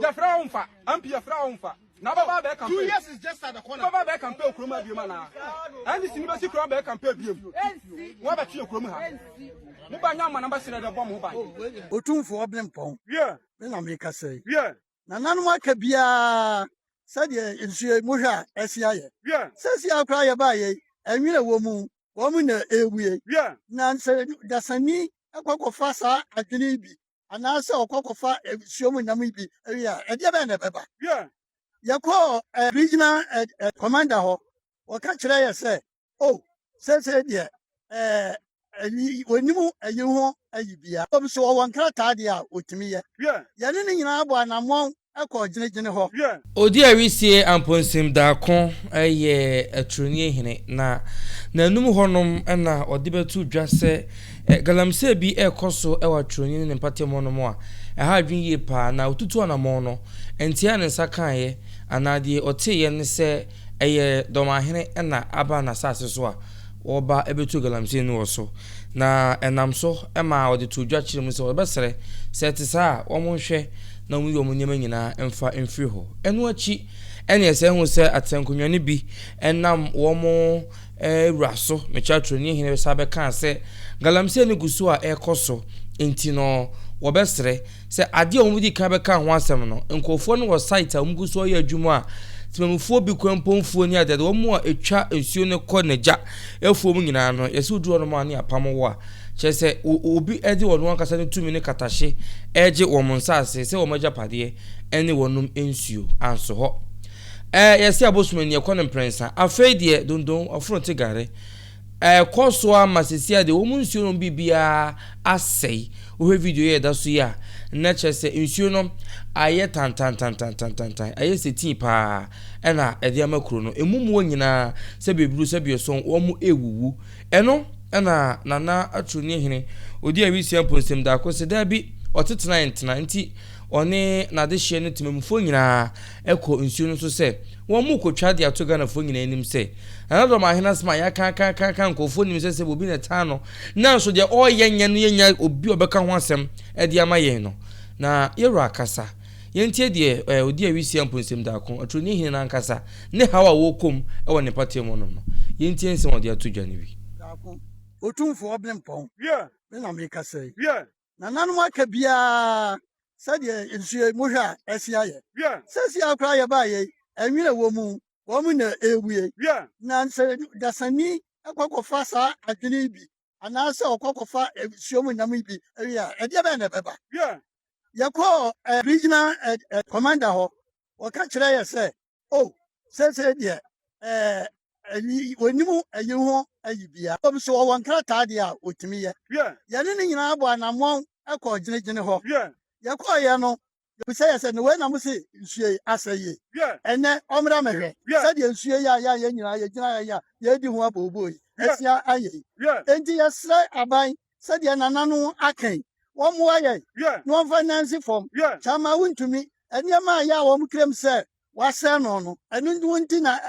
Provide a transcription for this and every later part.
The Fraunfa, Ampia Fraunfa. Now, Baba Beck 2 years is just at the corner. Baba Beck and Pay Kroma Bimana. And this university Kroma Beck and Pay Bim. What about you, Kroma? Mubana, my number said the bomb. Otum for Oblempon. Yeah. Then I make a say. Yeah. Nananwa Kabia said ye in Sue Musha, SCI. Yeah. Says ya cry by ye, and you a woman a way. Yeah. Nan said, that's a knee, a cock of fassa, a guinea, and answer a cock of fire, showing Namibi, area, a Jabana Baba. Yeah. You call a regional commander or catch I say, oh, says it, yeah. When you a you want a yibia, so one can't tidy out with me. Yeah. Yanin in our one among a coordinating hall. Yeah. Odia we see amponsim da kon Atroniehene na nanum honom na odibetu dwase Galamsey bi ekoso ewa Atroniehene ne mpatem no mo a ha dwen ye pa na otutu anamo no entia ne nsakan ye anade oteye ne se Dormaahene na aba na sase so a oba ebetu Galamsey no so na enam so ema odi to dwa kire mu se obesere se te sa omonhwe na mu yo munyema nyina emfa emfiri ho eno achi ene ese hu se atenkonwa ne bi enam wo mo raso mecha Atroniehene sa be kan se Galamsey ne gusu a ekoso enti no wo besere se ade o mu di kan be kan ho asem no nkofo no wo site a umgusu oye adwuma a timamfo bi kwempomfo ni adede wo mo a etwa ensuo ne kɔ neja efo mu nyina no yesi uduro no ma ne apamwo a kyese obi edi wono ankasa ne tumi ne katashe eje wo monsase se wo majapade ene wonum ensuo anso ho yesi abosumani ekɔ ne prensa afei de dondon afronte gare koso amasisi ade wo mu nsuo no bibia asei wo video ye da so ya na kyese nsuo no aye tan aye setin pa ena ede amakro no emumu nyina se bebru se bieso wo mu ewuwu eno ena nana Atroniehene odi awisi amposem da ko se da bi otetena nti one na de hye ne timamfo nyina eko nsuo no so se wo mu kotwa de ato Ghana fo nyina enim se ana Dormaahene asma ya kan kofo nim se bobi na ta no na so de oyenya no yenya obi obeka ho asem e de amaye no na yero akasa yentie de odi awisi amposem da ko Atroniehene na ankasa ne hawa wo kom e wo ne patem no no yentie nsem odi ato dwane wi Otum for Oblempon. Yeah. Then I make a say. Yeah. Nananwa Kabia said ye in Sue Musha, SCI. Yeah. Says ya cry by ye, and you a woman a way. Yeah. Nan said, that's a knee, a cock of fassa, a guinea, and answer a cock of fire, showing Namibi, area, a Jabana Baba. Yeah. You call a regional commander or catch I say, oh, says it, yeah. When you a want a yibia, so one can't tidy out with me. Yeah. Yanin in our one among a coordinating hall. Yeah. Yakoyano, you say, I said, when I'm say, I say, yeah. And then Omra, said you, you do want boy. Yes, yeah. And the sly abai said, Yanano, I can. One more, yeah. No financing form. Yeah. Chama went to me, and Yama Yawam claim, sir. What's no? I don't want to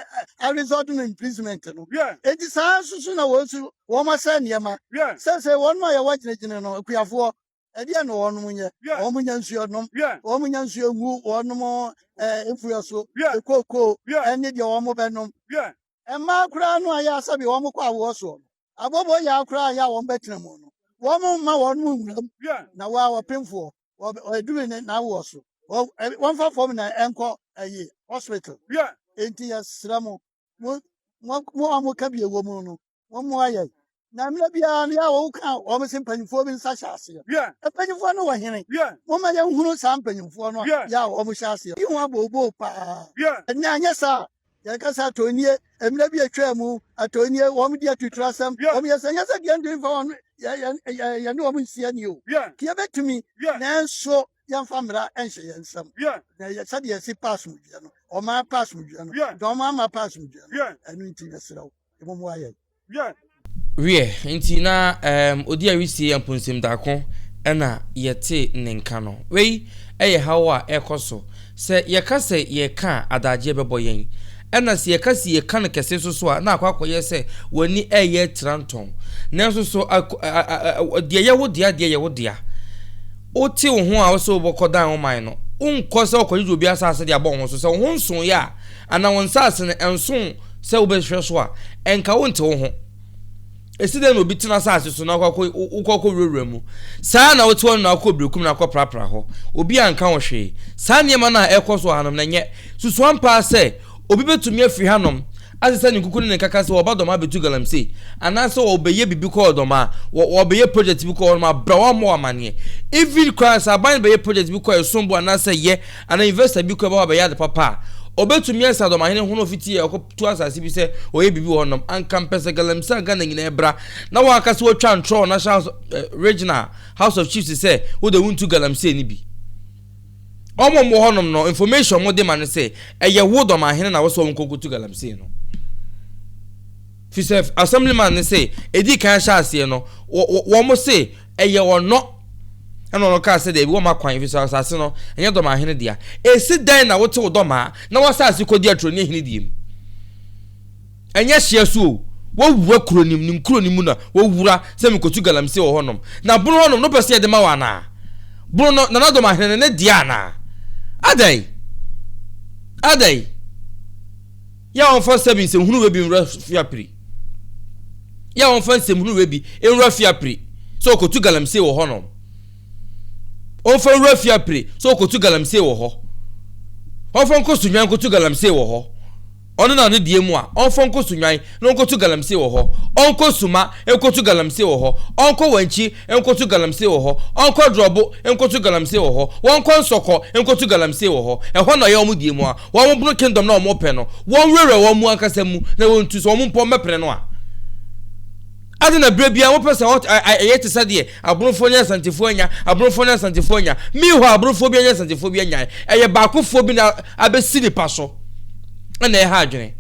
resort to imprisonment. Yeah. It is soon I was one son, Yama. Yeah. Says I want my watching it, we have four. And yeah, no one, yeah. Woman, sure, no, yeah. Woman, sure, one more, if we are so, yeah. Coco, yeah. And need your mobile, yeah. And my crown, I asked me one more was one. Above all, ya cry, ya one better mono. One more, my one moon, yeah. Now our painful, or doing it now also. Well, one for me, anchor a year, hospital. Yeah. 80 years, Ramo. One more can be a woman. One more year. Now, maybe I'm almost in penny for such as here. Yeah. A penny for no one. Yeah. Woman, who knows something for no. Yeah. Almost as here. You want Bobo, pa. Yeah. And now, yes, sir. Yakasa Tonia, and maybe a tremu, a Tonia, one dear to trust them. Yeah. Yes, again, doing for you know, I'm seeing you. Yeah. Give it to me. Yeah. Now, so. Young family and she and some. Yeah. Now, said yes, he passed me, or my pass me, yeah. Dormaahene pass me, yeah. And we think that's all. Yeah. We, intina, Odia we see amponsim da kon, ena yete nenkano. We, hawa ekoso. Se yakase ye kan adaje bebo yen. Ena si yakasi ye kan kese so na akwa ye se woni ye tranton. Nanso so dia ye wo dia dia ye wo dia. oti wo ho a wo so bokodan wo man no unkọ se okoyi obi asase de abọ ho so se wo nson ya ana won sase ne enson se wo be hwe so a enka wo nte wo ho eside no bi tena sase so na ukọ rewre mu saa na wo te won na akọ brekum na akọ prapra ho obi anka wo hwe saa niema na ekoso hanom na nye susu ampa se obi betumi afiri hanom asese ni kukuru ne kaka se oba doma betu Galamsey anase obeye bibi ko odoma obeye project bi ko odoma brawa mo amane even class aban beye project bi ko esombo anase ye ana investor bi ko ba obeye de papa obetumi esa Dormaahene hono fiti e ko tu asase bi se oye bibi wonom anka mpese Galamsey Ghana nyina ebra na wa aka se otwa ntro national regional house of chiefs se wo de wuntu Galamsey ni bi omo mo honom no information mo de man se eye wo Dormaahene na wo so nkokutu Galamsey no Fisef assemblyman ne say edi kan shaase no wo mo say eye wono eno no ka say de bi wo makwan Fisef asase no enye Dormaahene dia esi dan na wote wo doma na wasase kodi Atroniehene diem enye hye so wo wura kronim na wo wura se mikotu Galamsey wo honom na bunu honom no pese de ma wana bunu no na Dormaahene ne dia na adai ya on for 7 se hunu we bi nra fiapri ya on fanse munu webi enra fiapre so kotu Galamsey wo honom on fa enra fiapre so kotu Galamsey wo ho on fa nko sunwan kotu Galamsey wo ho ono na ne die mu a on fa nko sunwan no kotu Galamsey wo ho onko suma enkotu Galamsey wo ho onko wanchi enkotu Galamsey wo ho onko drobo enkotu Galamsey wo ho wonko nsoko enkotu Galamsey wo ho eho na ye omu die mu a wo mo kingdom na omo pe no won were wo mu akasa mu na won tu so omo mpo mepre no a adena brebia wo pese what ayete sade abrofo nya santefo anya mi ho abrofo bi anya santefo bi anya eye baakofo bi na abesi ni paso na e ha adwene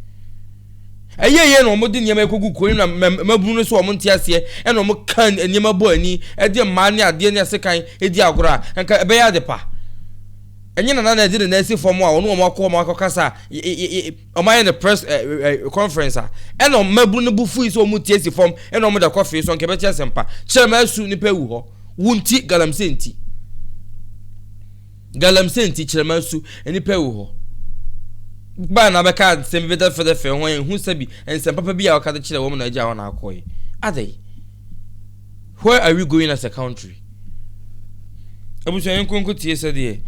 eye no mo de niam ekogu koyin na mabunu no so o mo ntiase e no mo kan niam bo ani e de ma ne ade ne asekan e di agora enka be ya de pa enye na na de na esi form a ono mo akọ kasa o ma the press conference a eno mabunu no bufu so mo tiesi form eno mo da coffee so nke be tia sempa chema asu ni pe wu ho wunti Galamsey nti chema asu eni pe wu ho ba na be ka sem be da fe ho hu sabi ensem papa bi a ka de kire wo mo na aja ho na akoyi adai where are we going as a country abuso enkonko tie sade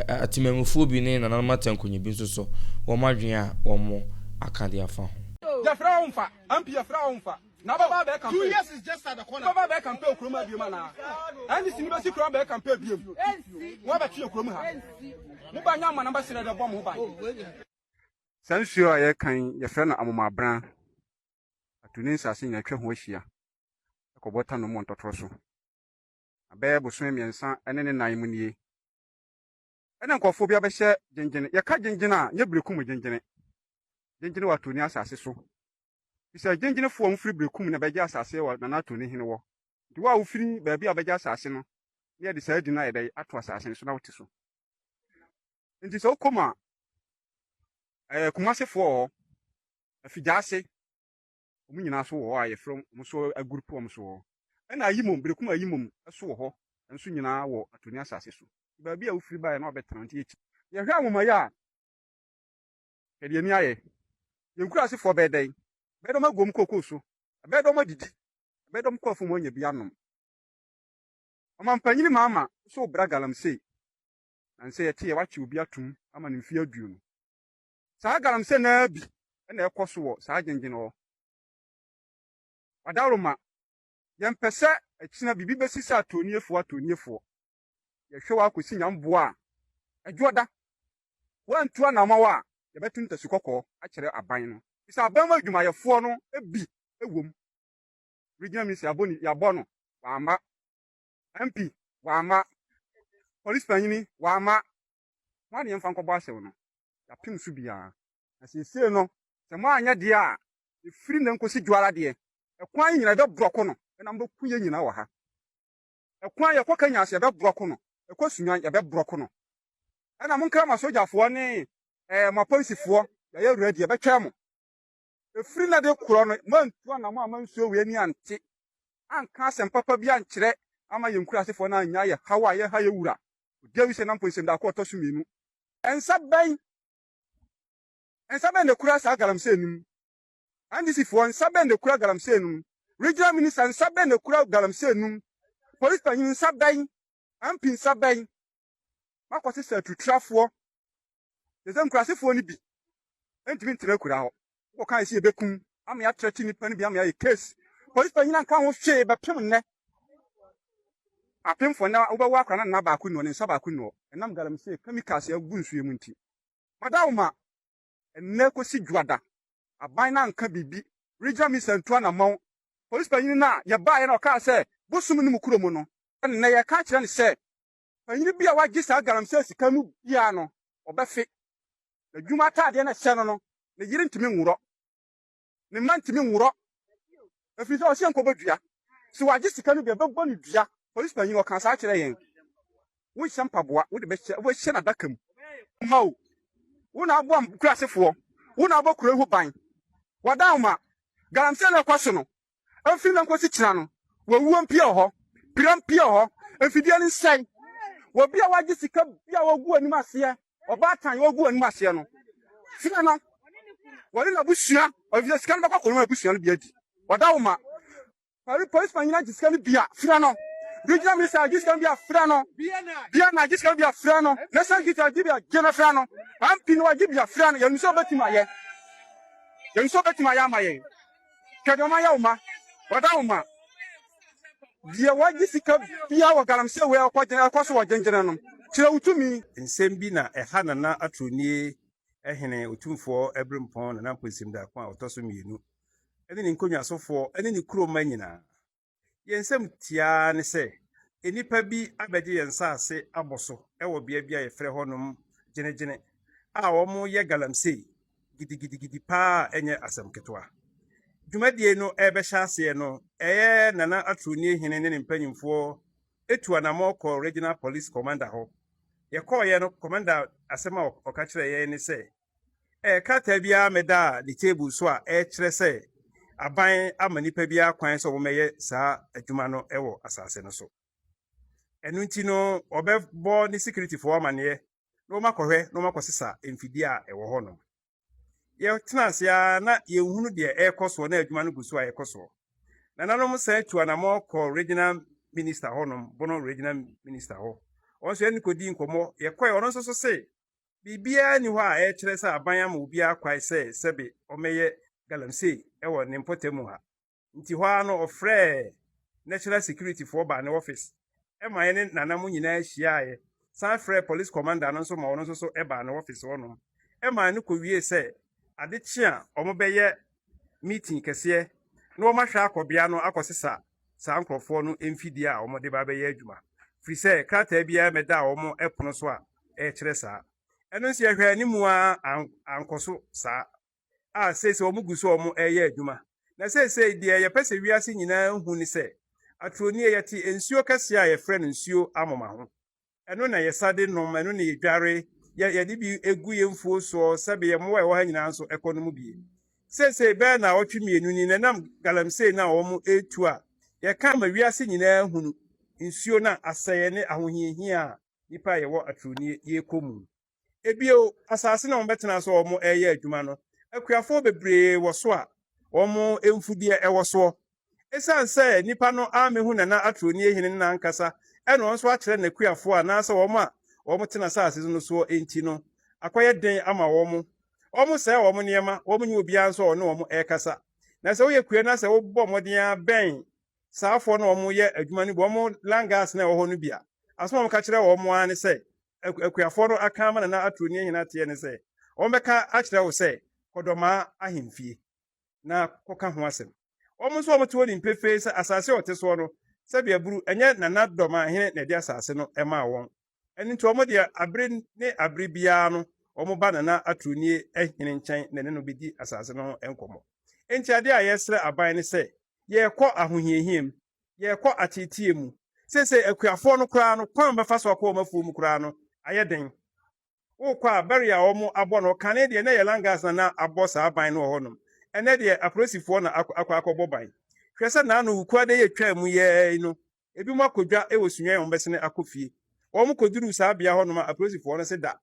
atimamufo bi ne na matankonye bi so wo madwen a wo mo akade afa ho Jafra umfa ampi Jafra umfa na baba be campaign 2 years is just at the corner. baba be campaign okroma bi ma na and sini be sikro be campaign bi wo ba tue okroma ha mo ba nya manamba sire de bom ho ba Sansuo a yekan yefre na amomabran atuni nsase nya twa ho ahia ekobota no mo ntotoro so abe boso miensa ene ne nan mu nie ene nkofo bia be hye gyengyene yeka gyengyene a nye brekum gyengyene wa atuni asase so bisa gyengyene fo mfiri brekum na beje asase wa na Atroniehene wo di wa ufiri ba bia beje asase no ne de saa di na yedai ato asase so na wote so nti so koma kumase fo afijase omu nyina so wo aye from so a group om so na ayimom brekum ayimom so ho enso nyina wo Atroni asase so ba bia ufiri ba na obetrante echi ye hwa amomaya kede ni aye yenkura ase fo bedai bedo magom kokoso bedo madidi bedo mkofo mo nya bia nom amampanyini mama so bra Galamsey anse yete ye wachi obi atum ama ne mfi aduo no saa Galamsey na bi na ekoso wo saa gyengyene wo wadaroma yempese akina bibi besi sa Atroniefo ye hwe wa akosi nyambo a adwoda wantu anama wa ye betunta sukoko akere aban no bisa aban ma dwumayefo no ebi ewom regional minister aboni yabo no wa MP wa ama police panyini wa ama mani yemfa nkobo asew no ya pim su bia na sese no se mo anya de a efiri na nkosi dwara de ekwan nyina be broko no na mbo kuye nyina wa ha ekwan ye kwakanya ase be broko no ekosunwan ye be broko no ana mon kra ma sojafo ne ma polisifo ya ready ye be twem efiri na de kuro no mantu na mo amansuo we ni ante anka asem papa bi ankire ama yenkura asefo na anya ye hawa ye ha ye wura odi se na mponsim da ko toso mienu ensa ben ne kura sa Galamsey enum andisi fo ensa ben ne kura Galamsey enum regional minister ensa ben ne kura Galamsey enum police panyin ensa ben ampi ensa ben makwose sa tutrafo desem kura asefo ni bi entimi ntere kura ho ko kan si ebekun am ya trati ni pani bi am ya case police panyin kan ho hwe be pem ne apem fo na obawa akra na ba ku no ne nsa ba ku no enam Galamsey chemicals ya gu nsuye mu nti madawma enne ko si dwada aban na nka bibi regional minister ntua na maw police panyin na ya ba ye na ka se bosum ni mu kuro mu no enne ya ka kire ne se panyin bi a wa gisa Galamsey sika nu bia no obefe adwuma taade na hye no ne yiri ntimi nwuro ne man ntimi nwuro afi so hye nkobadua so wa gisa nu bia bebo ne dua police panyin o kan sa kire yen wo hye mpaboa wo de be hye wo hye na dakam maw una abom klasefo una abokure hu ban wadawma Galamsey na kwaso no afi na nkosi kira no wawuo mpia ho piram pia ho afidie ni sai wo bia waje sika bia wagu anim ase oba tan wagu anim ase no sika no wali na busua ofia sika no bakọ no busua no bia di wadawma police panyin sika no bia fira no regional minister just can be a frano. Biana just can be a frano. Let's not get a dibia genafrano. I'm pino dibia frano. You're so betty my ye. You're so betty my yamaye. Kadomayama. Wadauma. Dear, why this come be our Galamsey where quite an across our gengeranum. Chill to me. In Sembina, a Hanana Atroniehene, Utum Ebrim Pond, and Ampusim da Qua, Tosuminu. And then in Conya so for any crew manina. Yensem tia ne se enipa bi abede yensa se aboso ewo bia ye fre honum genegene a wo mo ye Galamsey gidi pa enye asem ketwa dwumadie no ebe hyase no eye nana Atroniehene ne mpanyimfo etu anamo ko regional police commander ho ye ko ye no commander asema oka kire ye ne se kata bia meda the table so a kire se aban amanipa bia kwan so wo meye saa adwuma no ewo asase no so enu nti no obebo ni security for amane no makohwe no makosesa emfidi a ewo ho no ye tenase ya na ye hunu de ekoso na adwuma no gusu a ekoso na nanom sa atu anamo ko regional minister ho no bono regional minister ho onso eni kodi nkomo ye koy ono so se bibia ni ho a kire sa aban ama obi akwai se sebe omeye Galamsey ewo ne mpotemu ha nti ho ano ofre national security for ba ne office e ma ye ne nanamu nyina ahia ye san frɛ police commander no so ma ono so e ba ne office wono e ma ne ko wie se ade chia omo beye meeting kese no ma hwa akobia no akosesa san krofo no emfidi a omo de ba beye adwuma firi se krata bia meda omo epono so a e kire saa eno nsi ehwe animu a ankoso saa sese omuguso omu eye adwuma na sese de ye pese wiase nyina hu ni se Atroniehene yati ensuo kase a ye frɛ no nsuo amoma ho eno na ye sade nom eno na ye dware ye de bi egu ye mfuo so sebe ye mo ha nyina nso ekonomu bi sese be na otwemienu ni na nam Galamsey na omu etu a ye ka ma wiase nyina hu nsuo na aseye ne ahohiehia a nipa ye wo Atroniehene ye komu ebio asase na ombetena so omu eye adwuma no akuafo bebre wo so a omo emfudie ewo so esan se nipa no amehu na Atroniehene na nkasa eno nso a kire na akuafo a na se omo tena sase no so enti no akoye den ama omo se omo niema omo nyi obi anso ono omo ekasa na se wo yekue na se wo bɔ modin ben saafo na omo ye adwuma ni bo omo langas na wo ho no bia aso omo ka kire omo an se akuafo no aka ma na Atroniehene ate ne se omo ka a kire wo se kodoma ahemfie na koka ho asem omo so omo to ni mpefe se asase oteso no se bia buru enye na Dormaahene na de asase no ema won eni nti omo de abre ne abre bia no omo ba na Atroniehene nkyɛn na ne no bedi asase no enkomo enti ade a yesre aban ne se ye kɔ ahohiehiem ye kɔ atetie mu se akuafo no kura no kwan befa so kɔ omafu mu kura no ayeden ukwa beria omo abo no kane de na yelangas na abo sa aban no ho no ene de apolisifoɔ na akwa akɔbɔ ban hwese na no ukwa de yetwa mu ye no ebi mo akodwa e wo sunyan on bese ne akofie omo koduru saa bia ho no ma apolisifoɔ no se da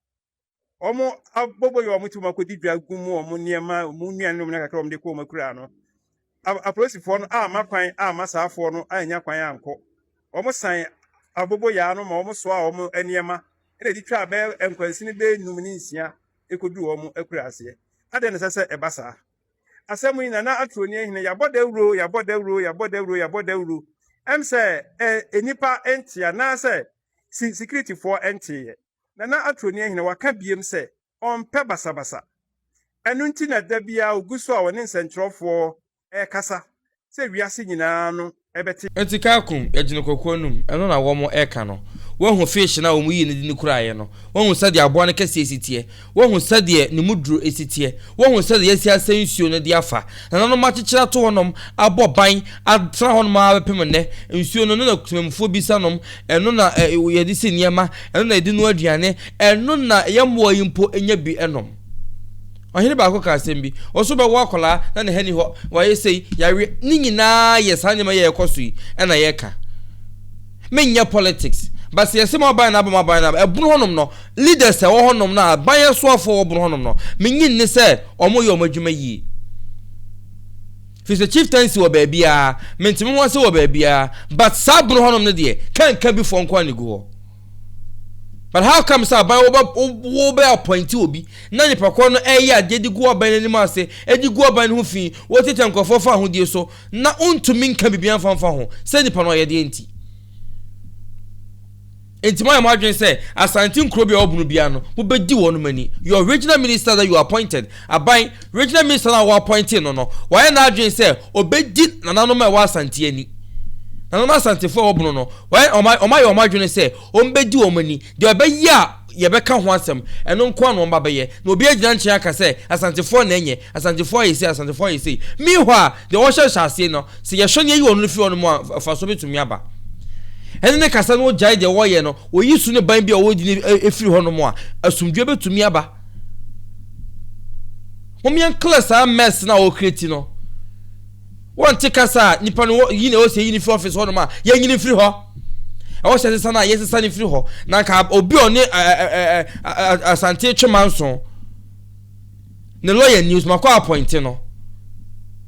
omo abobo yo omo tuma kodi dwa gumu omo niema omo nuan no na kakra omo de ko omo kura no apolisifoɔ no makwan masaafoɔ no anya kwan anko omo san abobo ya no ma omo so a omo eniema e de twa be enkwansi ne be num ne nsia ekodu omo akura ase ade ne sese ebasa asɛm yi na Atroniehene yabɔdawuro em sɛ enipa entia na sɛ security for entie na Atroniehene waka biem sɛ ɔmpɛ basabasa ɛno nti na da bia oguso a wɔne nsɛntrɔfoɔ kasa sɛ wiase nyinaa no ɛbɛte Etikakum ejine kokonum ɛno na wɔn ɛka no wɔn fish na wɔn yi ne di ne kuraeɛ no wɔn sɛ de aboa ne kɛse esitie wɔn sɛ de ne muduro esitie wɔn sɛ de yesi asensuo no de afa na no ma kyekyera to wɔnom abɔ ban atra wɔnom abepem ne nsuo no na kutumfo bisa nom ɛno na yɛde si niema ɛno na yɛde no aduane ɛno na yɛmmoa yimpo enya bi ɛnom Ahini ba ko ka asem bi oso be wo akola na ne hani ho wa yesei yawe ni nyina yesa nyema ye ekoso yi na ye ka menya politics but yesem oban na ebunu honom no leaders e wo honom na ban yeso afo obunu honom no menyi ne se omo ye omadwuma yi fi se chieftaincy wo ba bia mentimi ho se wo ba bia but sabunu honom ne de kan bi fo nko anigu ho. But how come sir by wo appointee obi na nipa ko no eya agedi go aban ni ma se edi go aban ho fi wo tete nkofo fa ho die so na untumi nka bibia fa ho se nipa no ye de enti my imagine say Asante nkro bia obunu bia no wo bedi wo no mani your regional minister that you appointed aban regional minister na wo appointed no why na adwen say obedi nananom e wa Asante ani na no Asante fo obunu no why o my dwene say o mbedi o mani de obeyi a ye beka ho asem eno nko anu mba beye na obi agina nche aka say Asante fo na enye Asante fo yi say Asante fo yi say mi hwa de wo hye no se ye hwene yi wonu fi onu mu fa so betumi aba ene ne kasa no jai de wo ye no oyi su ne ban bia wo di efiri ho no mu a asumdwe betumi aba momian class a mess na o create no one tikasa nipa no yi na o se yi fi office ho no ma ye nyini free ho e wo se sana ye se sana free ho na ka obi oni Asante Chimanson ne lawyer news ma ko appoint no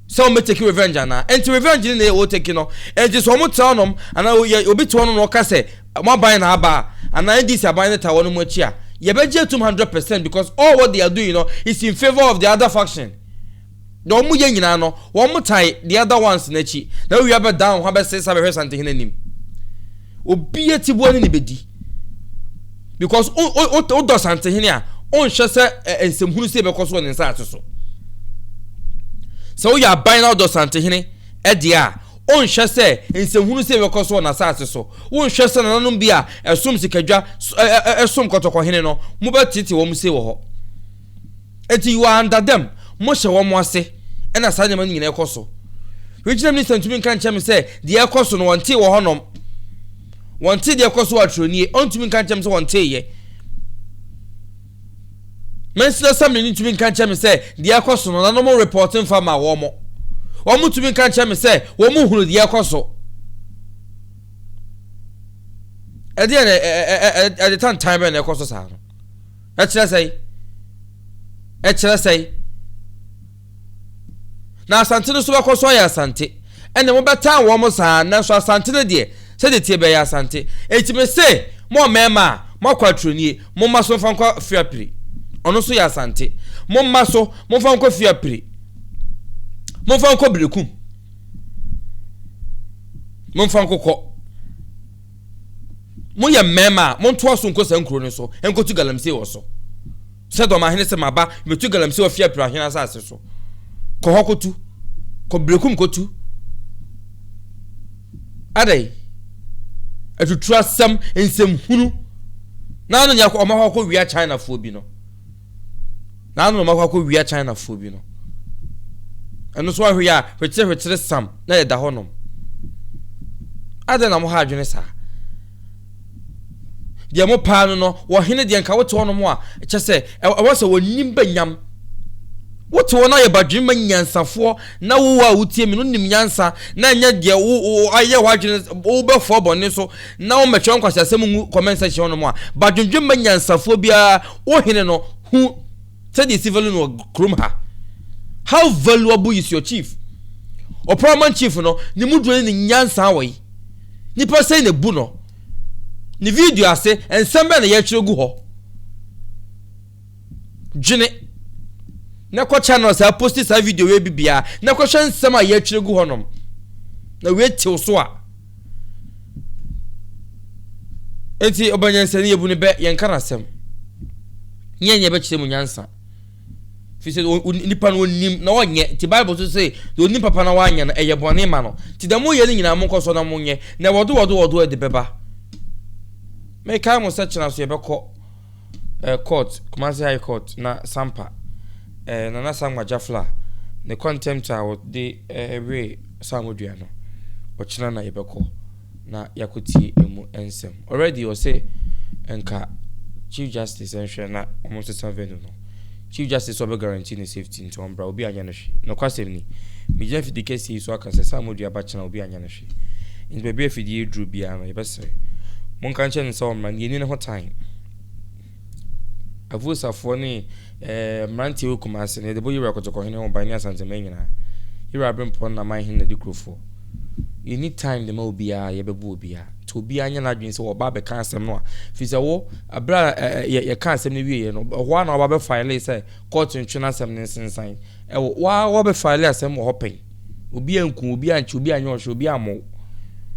so me take revenge na enti revenge ni o take no enti so mo tell nom ana obi to no ka se mo ban na aba ana ndis aban na ta wono mo chi a ye beje 200% because all what they are doing is in favor of the other faction. No mu ye nyina no wo mo tai the other ones na chi na we aba down ho be say sabe Asante hene nim obi etibo ni bedi because o do Asante hene a on hwe se ensemhunu se be koso ne nsa ateso so ya ban na do Asante hene e dia on hwe se ensemhunu se be koso na sa ateso won hwe se nanom bia esom sikadwa esom kotoko hene no mu betiti wo mu se wo ho eti you are under them mo hye wo mo ase ena sa nyama nyina ekoso regional minister ntumi kan chem se de ekoso no wonte wo honom wonte de ekoso Atroniehene ontumi kan chem se wonte ye Minister Assembly ntumi kan chem se de ekoso no na no reporting fa ma wo mo tumi kan chem se wo mu hunu de ekoso e de tan time na ekoso sa no e chere sei na Asante no so bekoso ya Asante ene mo beta wo mo sa na so Asante no de se de tie be ya Asante etime se mo mema mo kwa Atroniehene mo maso fa nkwa fiapiri ono so ya Asante mo maso mo fa nkwa fiapiri mo fa nkwa brekum mo fa nkokọ mo ya mema mo nto aso nkwa sankro no so enkotu Galamsey wo so se Dormaahene se maba metu Galamsey wo fiapiri ahena asase so ko hokotu ko brekum kotu adai atutura sam ensem hunu na no nya ko ma ko wia China fo bi no na no ma ko wia China fo bi no eno so ahwe ya hwetere sam na ye da honom adai na mo ha adwene sa de mo pa no wo hene de nka wote honom a che se e wo se wonim banyam what to na ye badwuma nyansafo na wo a wotie me no nim nyansa na nya de wo aye wadwene wo be fo bone so na wo metwe nkwasa asem comment section no mo a badwuma nyansafo bia wo hene no hu said the civil no krum ha. How valuable is your chief? Or paramount chief no ni mudwe ni nyansa we ni person ne bu no ni video ase ensembe na ye kyerɛ gu ho dwene na kwa channel sa post sa video we bibia na kwa hwɛ nsɛm a ye kyerɛ gu ho nom na we tew so a enti obanyansa ni yebu ne be ye nka nasɛm nye be kyerɛ mu nyansa fi se nipa no nim na wonye ti bible so say do nim papa na wanya na eye bone ma no ti da mo ye ni nyina mo nkoso na mo nye na wodo e de beba me kai mo search na so ye be court Kumasi High Court na Sampa na Sangwa Jafla the contempt a de we Samodua no ochina na ye be na yakoti emu ensem already you say enka Chief Justice enhwe na almost 7 no Chief Justice will guarantee the safety into umbra obi anya no hwe no kwasem ni me je fidi kesi so aka se Samodua ba china obi anya no hwe in be be fidi edru bia no ye be sere mon kan chen so umbra ni ne ho time avusafo ni mranti okumase ne de boyi rekotoko hene ho ban ni Asante menyina yira brempon na man hene de krofo you need time the mo bia ye bebu obia to bia anya na adwen se wo ba be kan asem no a fi se wo abra ye kan asem ne wie no ho na wo ba be file se court ntwena asem ne sensan wo be file asem wo pen obi anku obi anchi obi anya ohwe obi amo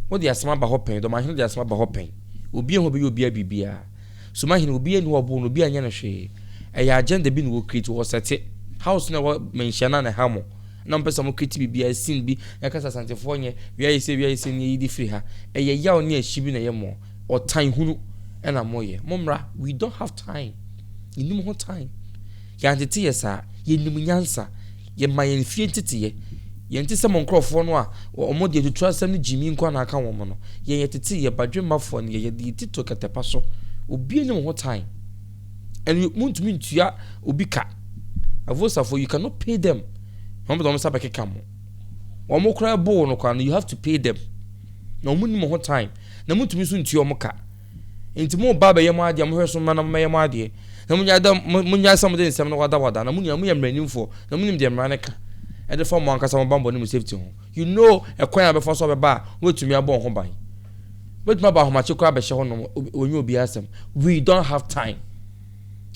wo de asem ba ho pen do ma hene de asem ba ho pen obi ho be obi abibia so ma hene obi enu obo no obi anya na hwe ya agenda bi no wo create wo set house na wo mention na hamo na mpesa mo create bibia sin bi yakasa Asantefo nye wia yise ni yidi free ha yaw ne ahyibi na ye mo otan hunu na moye momra we don't have time inim ho time ya ntete yesa ye nim nyansa ye mayen fie ntete ye ntete mo nkrofo no a omo de tutu asem ni jimi nkwa na aka wo mo no ye tete ye badwemafo ne ye de tito ketepa so obi nim ho time and you want to mean to ya obika avosafo you cannot pay them. Mama don't say back come. One more cry bo no kwa you have to pay them. No money more time. Na muntu mi so nti omoka. Enti mo baba ye mo ade mo hweso ma na mo ye mo ade. Na munya da munya sam de nsem no wada na munya mranimfo. Na munim de mraneka. E de form ankasa mo bambo ni mo safety ho. You know e kwan abefo so beba wetumi abon ho ban. Wetuma ba ho ma chekwa be hye ho no onye obi asem. We don't have time.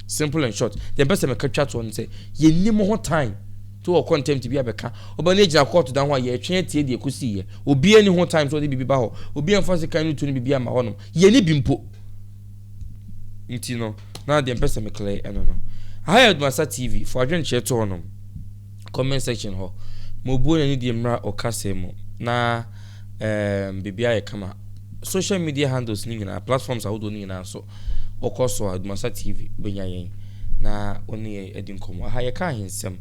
Simple and short. The person me catch to say ye nim ho time. To o contempt bi abeka oba na ejina court dan ho ye twen tie de ekusi ye obi ani ho time so de bibi ba ho obi anfase kan no to ni bibi ama ho no ye ni bimpo nti no na de mpesa me clear eno no ADUMASA TV for adwen che to no comment section ho mo bu na ni de mra okase mo na bibi aye kama social media handles ni na platforms awodo ni na so okoso ADUMASA TV benya yen na oni edi nkomo ha ye ka hensem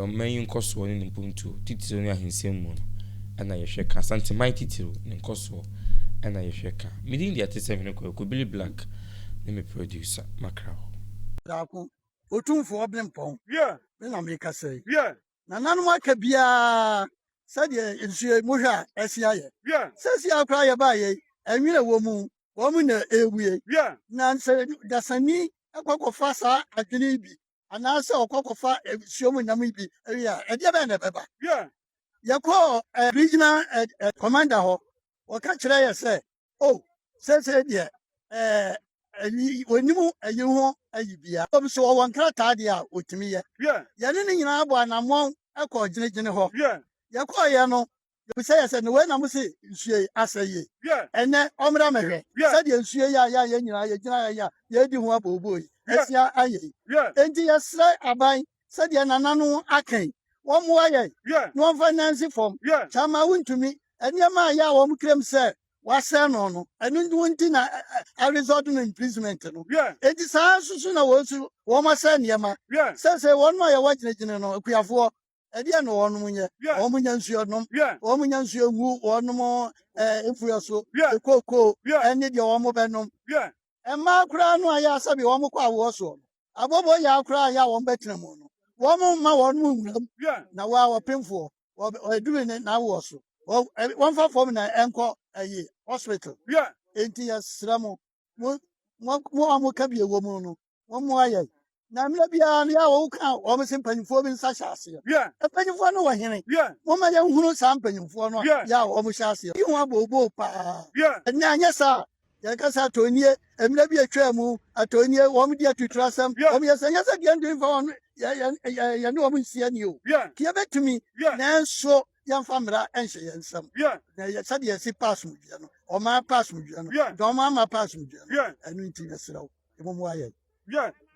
main cost one in punto titiro ni ahensem mu na ye hweka Asante my titiro ni koso na ye hweka midin dia 37 ko Billy Black ni me producer Macra Dako otumfo oblempon Yeah. me na me ka say Yeah. na nanu aka bia said ensuye mo hwa asia ye Yeah. sesi akra ye ba ye enwere wo mu na ewie Yeah. na nse dasani akwakofa sa adwene bi anase okwakofa esuomu nyam bi ewia ede be na beba Yeah. yakọ regional commander ho waka kire ye say oh sese de wonimu ayi ho ayi bia so won krata de a otimi ye Yeah. ye ne nyina abo anamon akọ ginegine ho Yeah. yakọ ye no you say yes no we na mo say nsue asaye Yeah. ene omra mehwe say de nsue ya ye nyina ye gina ya ye di ho aboboyi esia aye Yeah. enti yesre aban say de nananu akan wo mo aye Yeah. no finance form Yeah. chama wuntumi eniama ya wo mkrem say wase no no enu nti na a result no imprisonment no Yeah. enti saa susu na wo su wo ma say niema Yeah. say won ma ya waginegine no akuafo ede no won munye Yeah. wo munya nsuo nom Yeah. wo munya nsuo ngu won mo efuyoso Yeah. ekoko Yeah. eni de wo mo benom Yeah. emma kura no aya sabi wo mo kwa wo so abobo ya kura ya wo betrem no wɔn ma wɔn mu nwuram Yeah. na wɔn a wɔpemfoɔ wɔaduru ne n'awoɔ so wɔn fa fam na ɛnkɔ ɛyi hospital Yeah. enti yɛsrɛ mo a moka bi ɛwɔ mu no wɔn mo ayɛ na mmerɛ biara no yɛ a wɔka wɔn sɛ mpanyinfoɔ bi nsa hyɛ aseɛ Yeah. mpanyinfoɔ no wɔ hene Yeah. wɔn ma yɛn hunu saa mpanyinfoɔ no Yeah. yɛ a wɔn hyɛ aseɛ yi wɔn abɔbɔ paa Yeah. ɛnna anyɛ saa yɛkasa atɔnie mmerɛ bi atwa mu atɔnie wɔn di atutura asɛm Yeah. wɔn yɛ sɛ nyɛ sɛ deɛ ndoi fa wɔn yɛne wɔn nsia ni o Yeah. kìí bɛtumi Yeah. nanso yɛmfa mmara ɛnhyɛ yɛn nsam Yeah. na sɛdeɛ yɛsi pass mu dua no ɔman pass mu dua no Yeah. nka ɔman ma pass mu dua no Yeah. ɛno nti yɛsrɛ wo ɛmɔ mu ayɛ Yeah.